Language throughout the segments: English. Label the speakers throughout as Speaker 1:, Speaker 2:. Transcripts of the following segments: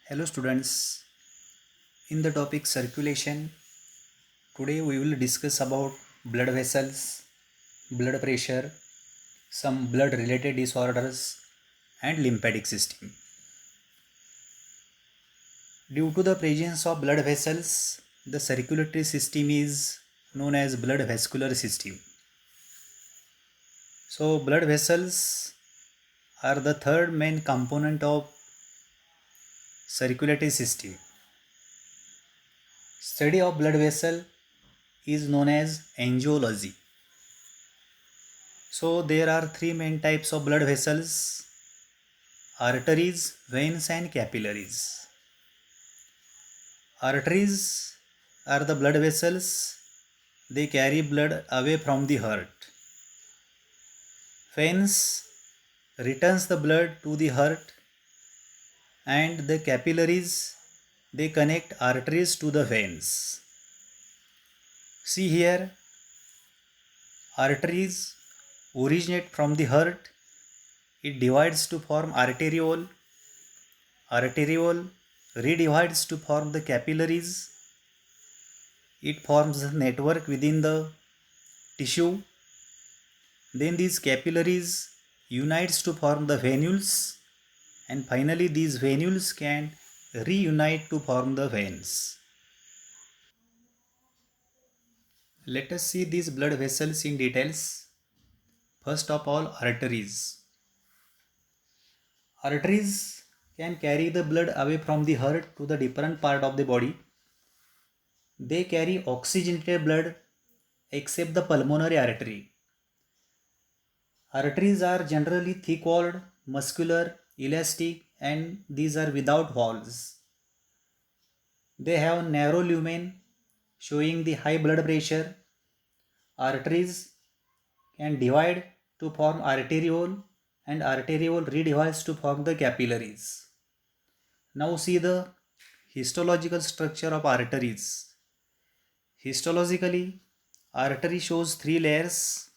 Speaker 1: Hello students, in the topic circulation, today we will discuss about blood vessels, blood pressure, some blood related disorders and lymphatic system. Due to the presence of blood vessels, the circulatory system is known as blood vascular system. So blood vessels are the third main component of circulatory system. Study of blood vessel is known as angiology. So there are three main types of blood vessels: arteries, veins and capillaries. Arteries are the blood vessels. They carry blood away from the heart. Veins returns the blood to the heart, and the capillaries, they connect arteries to the veins. See here, arteries originate from the heart. It divides to form arteriole. Arteriole redivides to form the capillaries. It forms a network within the tissue. Then these capillaries unites to form the venules, and finally these venules can reunite to form the veins. Let us see these blood vessels in details. First of all, arteries. Arteries can carry the blood away from the heart to the different part of the body. They carry oxygenated blood except the pulmonary artery. Arteries are generally thick-walled, muscular, elastic, and these are without valves. They have narrow lumen showing the high blood pressure. Arteries can divide to form arteriole, and arteriole redivides to form the capillaries. Now see the histological structure of arteries. Histologically, artery shows three layers: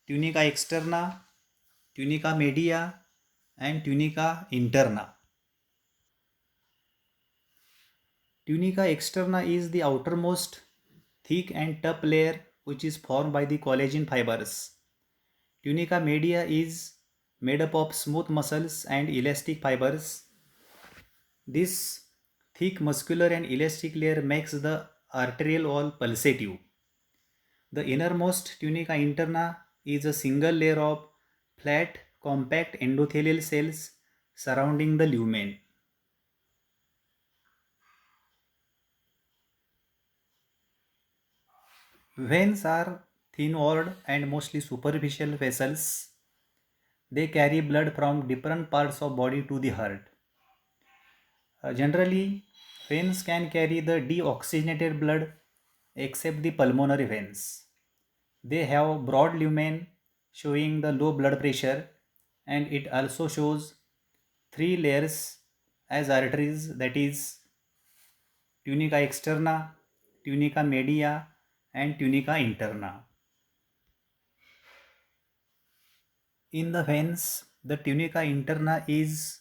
Speaker 1: tunica externa, tunica media, and tunica interna. Tunica externa is the outermost thick and tough layer which is formed by the collagen fibers. Tunica media is made up of smooth muscles and elastic fibers. This thick muscular and elastic layer makes the arterial wall pulsative. The innermost tunica interna is a single layer of flat, compact endothelial cells surrounding the lumen. Veins are thin-walled and mostly superficial vessels. They carry blood from different parts of body to the heart. Generally, veins can carry the deoxygenated blood except the pulmonary veins. They have broad lumen showing the low blood pressure, and it also shows three layers as arteries, that is tunica externa, tunica media and tunica interna. In the veins, the tunica interna is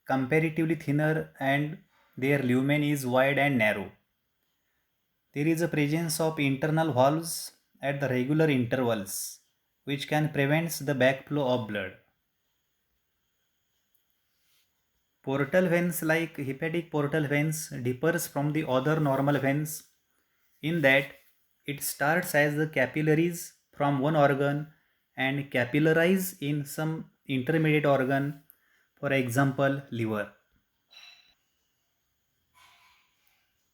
Speaker 1: comparatively thinner and their lumen is wide and narrow. There is a presence of internal valves at the regular intervals which can prevent the backflow of blood. Portal veins like hepatic portal veins differs from the other normal veins in that it starts as the capillaries from one organ and capillarize in some intermediate organ, for example liver.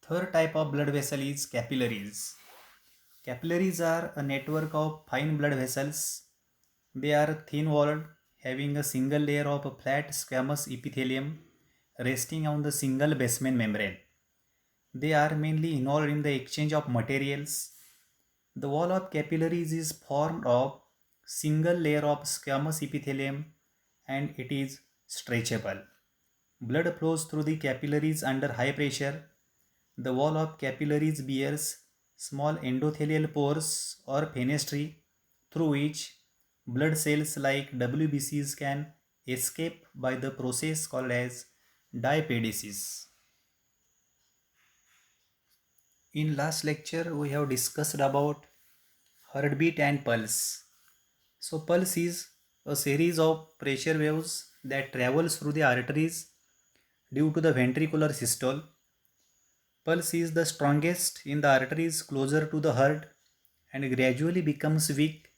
Speaker 1: Third type of blood vessel is capillaries. Capillaries are a network of fine blood vessels. They are thin-walled, having a single layer of a flat squamous epithelium resting on the single basement membrane. They are mainly involved in the exchange of materials. The wall of capillaries is formed of single layer of squamous epithelium and it is stretchable. Blood flows through the capillaries under high pressure. The wall of capillaries bears small endothelial pores or fenestrae through which blood cells like WBCs can escape by the process called as diapedesis. In last lecture, we have discussed about heartbeat and pulse. So pulse is a series of pressure waves that travels through the arteries due to the ventricular systole. Pulse is the strongest in the arteries closer to the heart and gradually becomes weak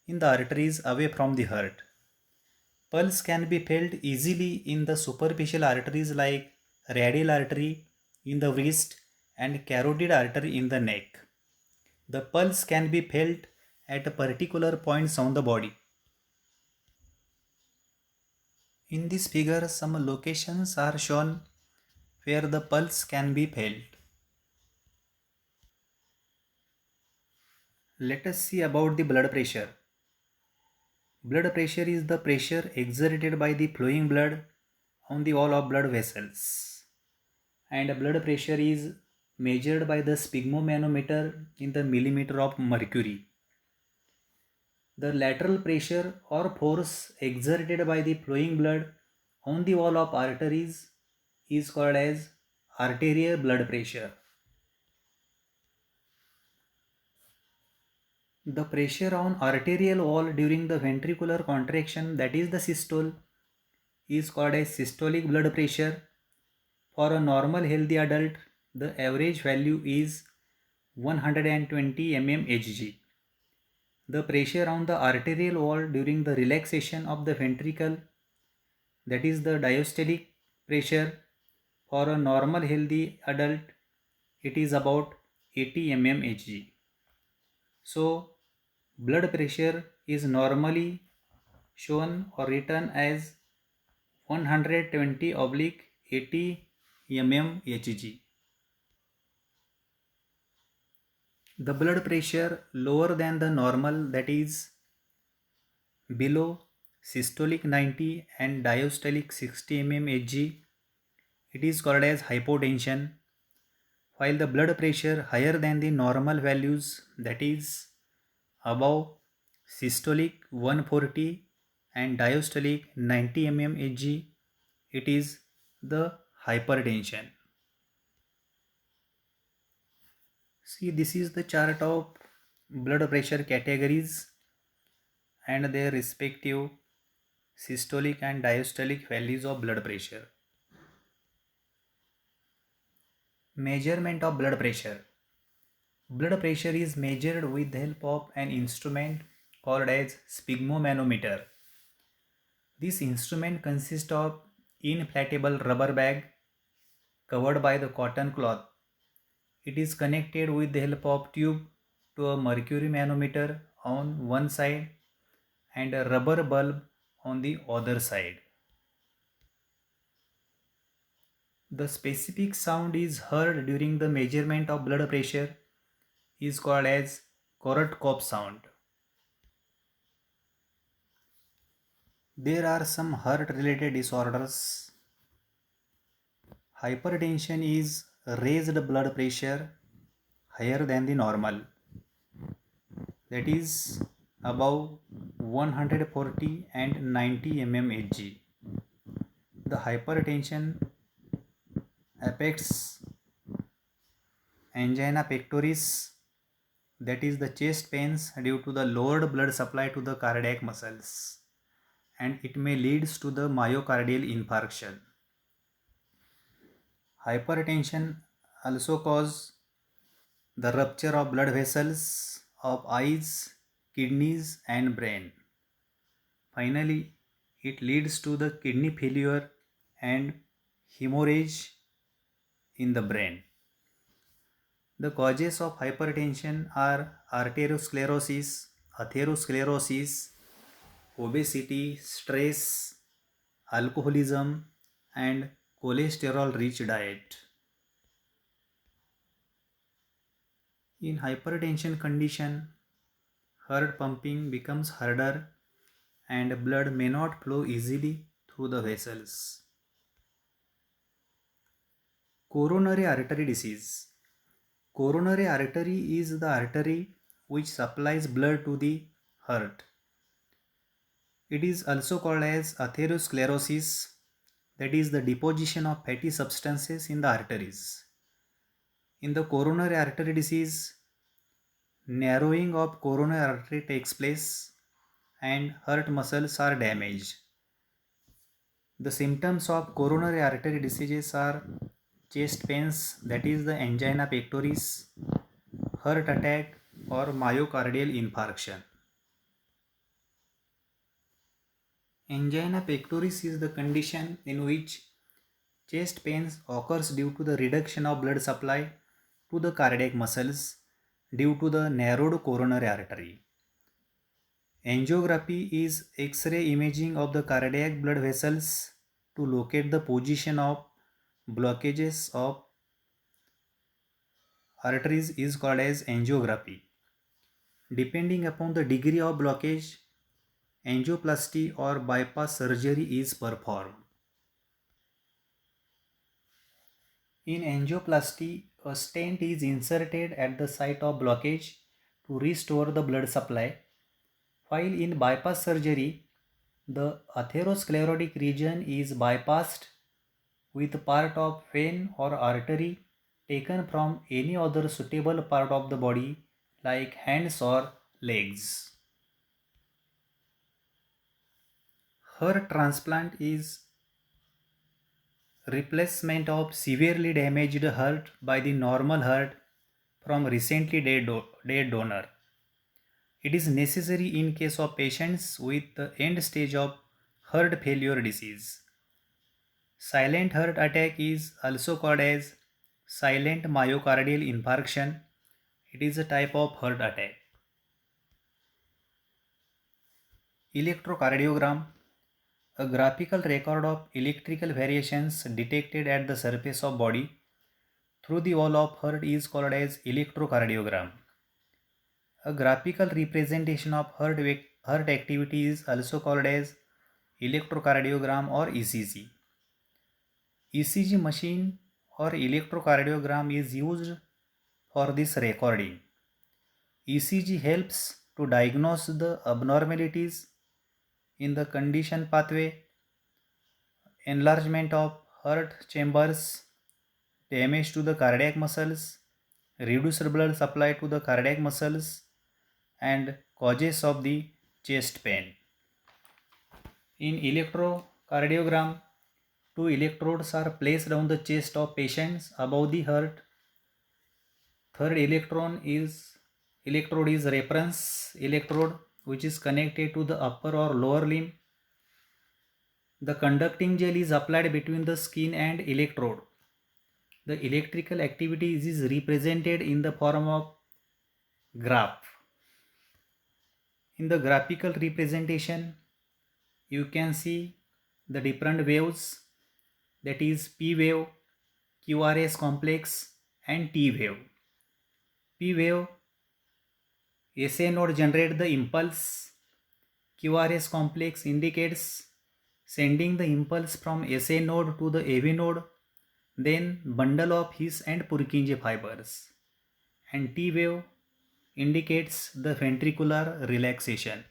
Speaker 1: in the arteries away from the heart. Pulse can be felt easily in the superficial arteries like radial artery in the wrist and carotid artery in the neck. The pulse can be felt at particular points on the body. In this figure, some locations are shown where the pulse can be felt. Let us see about the blood pressure. Blood pressure is the pressure exerted by the flowing blood on the wall of blood vessels. And blood pressure is measured by the sphygmomanometer in the millimeter of mercury. The lateral pressure or force exerted by the flowing blood on the wall of arteries is called as arterial blood pressure. The pressure on arterial wall during the ventricular contraction, that is the systole, is called as systolic blood pressure. For a normal healthy adult, the average value is 120 mmHg. The pressure on the arterial wall during the relaxation of the ventricle, that is the diastolic pressure, for a normal healthy adult, it is about 80 mmHg. So, blood pressure is normally shown or written as 120 oblique 80 mmHg. The blood pressure lower than the normal, that is below systolic 90 and diastolic 60 mmHg, it is called as hypotension, while the blood pressure higher than the normal values, that is above systolic 140 and diastolic 90 mmHg, it is the hypertension. See, this is the chart of blood pressure categories and their respective systolic and diastolic values of blood pressure. Measurement of blood pressure. Blood pressure is measured with the help of an instrument called as sphygmomanometer. This instrument consists of inflatable rubber bag covered by the cotton cloth. It is connected with the help of tube to a mercury manometer on one side and a rubber bulb on the other side. The specific sound is heard during the measurement of blood pressure is called as Korotkoff sound. There are some heart related disorders. Hypertension is raised blood pressure higher than the normal, that is above 140 and 90 mmHg. The hypertension affects angina pectoris, that is the chest pains due to the lowered blood supply to the cardiac muscles, and it may leads to the myocardial infarction. Hypertension also cause the rupture of blood vessels of eyes, kidneys and brain. Finally, it leads to the kidney failure and hemorrhage in the brain. The causes of hypertension are arteriosclerosis, atherosclerosis, obesity, stress, alcoholism, and cholesterol rich diet. In hypertension condition, heart pumping becomes harder and blood may not flow easily through the vessels. Coronary artery disease. Coronary artery is the artery which supplies blood to the heart. It is also called as atherosclerosis, that is the deposition of fatty substances in the arteries. In the coronary artery disease, narrowing of coronary artery takes place and heart muscles are damaged. The symptoms of coronary artery diseases are chest pains, that is the angina pectoris, heart attack or myocardial infarction. Angina pectoris is the condition in which chest pains occurs due to the reduction of blood supply to the cardiac muscles due to the narrowed coronary artery. Angiography is X-ray imaging of the cardiac blood vessels to locate the position of blockages of arteries is called as angiography. Depending upon the degree of blockage, angioplasty or bypass surgery is performed. In angioplasty, a stent is inserted at the site of blockage to restore the blood supply, while in bypass surgery, the atherosclerotic region is bypassed with part of vein or artery taken from any other suitable part of the body like hands or legs. Heart transplant is replacement of severely damaged heart by the normal heart from recently dead donor. It is necessary in case of patients with the end stage of heart failure disease. Silent heart attack is also called as silent myocardial infarction. It is a type of heart attack. Electrocardiogram, a graphical record of electrical variations detected at the surface of body through the wall of heart is called as electrocardiogram. A graphical representation of heart activity is also called as electrocardiogram or ECG. ECG machine or electrocardiogram is used for this recording. ECG helps to diagnose the abnormalities in the condition pathway, enlargement of heart chambers, damage to the cardiac muscles, reduced blood supply to the cardiac muscles, and causes of the chest pain. In electrocardiogram, two electrodes are placed on the chest of patients above the heart. Third electrode is reference electrode which is connected to the upper or lower limb. The conducting gel is applied between the skin and electrode. The electrical activity is represented in the form of graph. In the graphical representation, you can see the different waves, that is P wave, QRS complex and T wave. P wave, SA node generates the impulse. QRS complex indicates sending the impulse from SA node to the AV node, then bundle of His and Purkinje fibers. And T wave indicates the ventricular relaxation.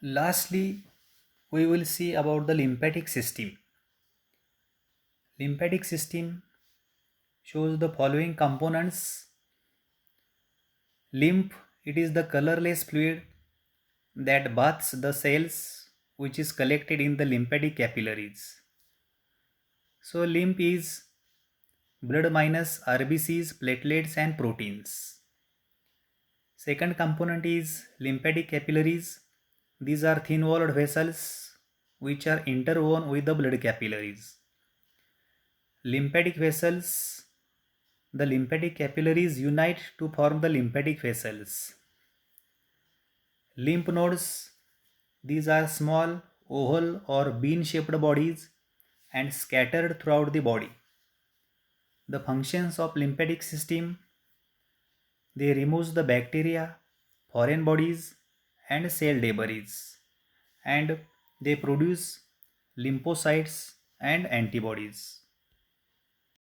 Speaker 1: Lastly, we will see about the lymphatic system. Lymphatic system shows the following components. Lymph, it is the colorless fluid that bathes the cells which is collected in the lymphatic capillaries. So lymph is blood minus RBCs, platelets and proteins. Second component is lymphatic capillaries. These are thin-walled vessels which are interwoven with the blood capillaries. Lymphatic vessels, the lymphatic capillaries unite to form the lymphatic vessels. Lymph nodes, these are small oval or bean-shaped bodies and scattered throughout the body. The functions of lymphatic system, they remove the bacteria, foreign bodies and cell debris, and they produce lymphocytes and antibodies.